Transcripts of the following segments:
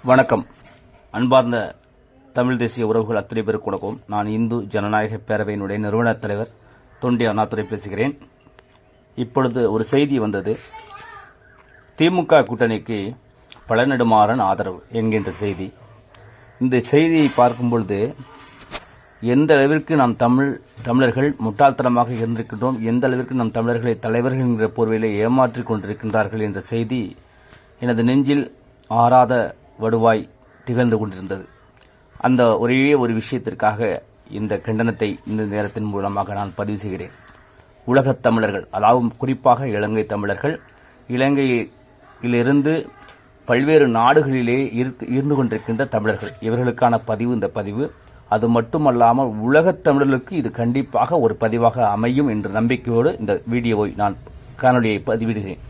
வணக்கம். அன்பார்ந்த தமிழ் தேசிய உறவுகள் அத்தனை பேருக்கு வணக்கம். நான் இந்து ஜனநாயக பேரவையினுடைய நிறுவனர் தலைவர் தொண்டி அண்ணாதுரை பேசுகிறேன். இப்பொழுது ஒரு செய்தி வந்தது. திமுக கூட்டணிக்கு பழநெடுமாறன் ஆதரவு என்கின்ற செய்தி. இந்த செய்தியை பார்க்கும் பொழுது எந்த அளவிற்கு நாம் தமிழர்கள் முட்டாள்தனமாக இருந்திருக்கின்றோம், எந்த அளவிற்கு நம் தமிழர்களை தலைவர்கள் என்கிற போர்வையிலே ஏமாற்றிக் கொண்டிருக்கின்றார்கள் என்ற செய்தி எனது நெஞ்சில் ஆறாத வடுவாய் திகழ்ந்து கொண்டிருந்தது. அந்த ஒரே ஒரு விஷயத்திற்காக இந்த கண்டனத்தை இந்த நேரத்தின் மூலமாக நான் பதிவு செய்கிறேன். உலகத் தமிழர்கள், அதாவது குறிப்பாக இலங்கை தமிழர்கள், இலங்கையிலிருந்து பல்வேறு நாடுகளிலே இருந்து கொண்டிருக்கின்ற தமிழர்கள், இவர்களுக்கான பதிவு இந்த பதிவு. அது மட்டுமல்லாமல் உலகத் தமிழர்களுக்கு இது கண்டிப்பாக ஒரு பதிவாக அமையும் என்ற நம்பிக்கையோடு இந்த வீடியோவை நான் காணொலியை பதிவிடுகிறேன்.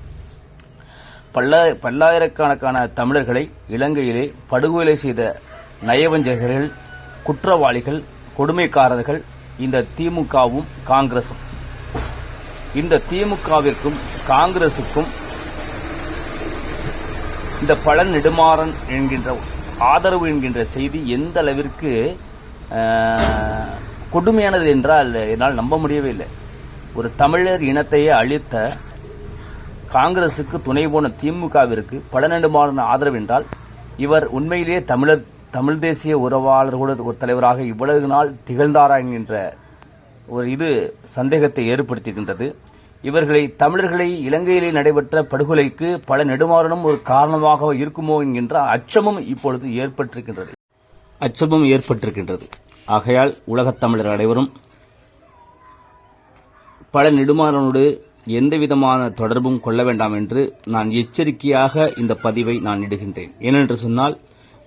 பல்லாயிரக்கணக்கான தமிழர்களை இலங்கையிலே படுகொலை செய்த நயவஞ்சகர்கள், குற்றவாளிகள், கொடுமைக்காரர்கள் இந்த திமுகவும் காங்கிரசும். இந்த திமுகவிற்கும் காங்கிரசுக்கும் இந்த பழநெடுமாறன் என்கின்ற ஆதரவு என்கின்ற செய்தி எந்த அளவிற்கு கொடுமையானது என்றால் என்னால் நம்ப முடியவே இல்லை. ஒரு தமிழர் இனத்தையே அழித்த காங்கிரசுக்கு துணை போன திமுகவிற்கு பழநெடுமாறன் ஆதரவு என்றால், இவர் உண்மையிலேயே தமிழ் தேசிய உறவாளர்களோடு ஒரு தலைவராக இவ்வளவு நாள் திகழ்ந்தாரா என்கின்ற ஒரு சந்தேகத்தை ஏற்படுத்துகின்றது. தமிழர்களை இலங்கையிலே நடைபெற்ற படுகொலைக்கு பழநெடுமாறனும் ஒரு காரணமாக இருக்குமோ என்கின்ற அச்சமும் இப்பொழுது ஏற்பட்டிருக்கின்றது. ஆகையால் உலகத் தமிழர் அனைவரும் பழநெடுமாறனோடு எந்தவிதமான தொடர்பும் கொள்ள வேண்டாம் என்று நான் எச்சரிக்கையாக இந்த பதிவை நான் இடுகின்றேன். ஏனென்று சொன்னால்,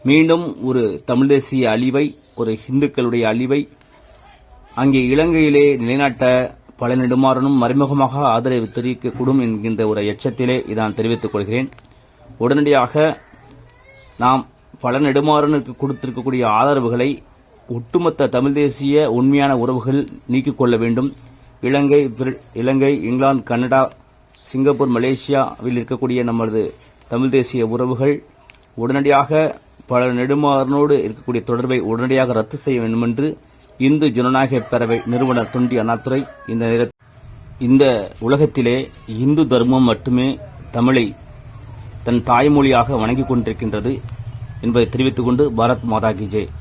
மீண்டும் ஒரு தமிழ் தேசிய அழிவை, ஒரு இந்துக்களுடைய அழிவை அங்கே இலங்கையிலே நிலைநாட்ட பழநெடுமாறனும் மறைமுகமாக ஆதரவு தெரிவிக்கக்கூடும் என்கின்ற ஒரு எச்சத்திலே இதை நான் தெரிவித்துக் கொள்கிறேன். உடனடியாக நாம் பழநெடுமாறனுக்கு கொடுத்திருக்கக்கூடிய ஆதரவுகளை ஒட்டுமொத்த தமிழ் தேசிய உண்மையான உறவுகள் நீக்கிக் கொள்ள வேண்டும். இலங்கை, இங்கிலாந்து, கனடா, சிங்கப்பூர், மலேசியாவில் இருக்கக்கூடிய நமது தமிழ் தேசிய உறவுகள் உடனடியாக பழநெடுமாறனோடு இருக்கக்கூடிய தொடர்பை உடனடியாக ரத்து செய்ய வேண்டும் என்று இந்து ஜனநாயக பேரவை நிறுவனர் தொண்டி அண்ணாதுரை இந்த உலகத்திலே இந்து தர்மம் மட்டுமே தமிழை தன் தாய்மொழியாக வணங்கிக் கொண்டிருக்கின்றது என்பதை தெரிவித்துக் கொண்டு பாரத் மாதா கி ஜெய்.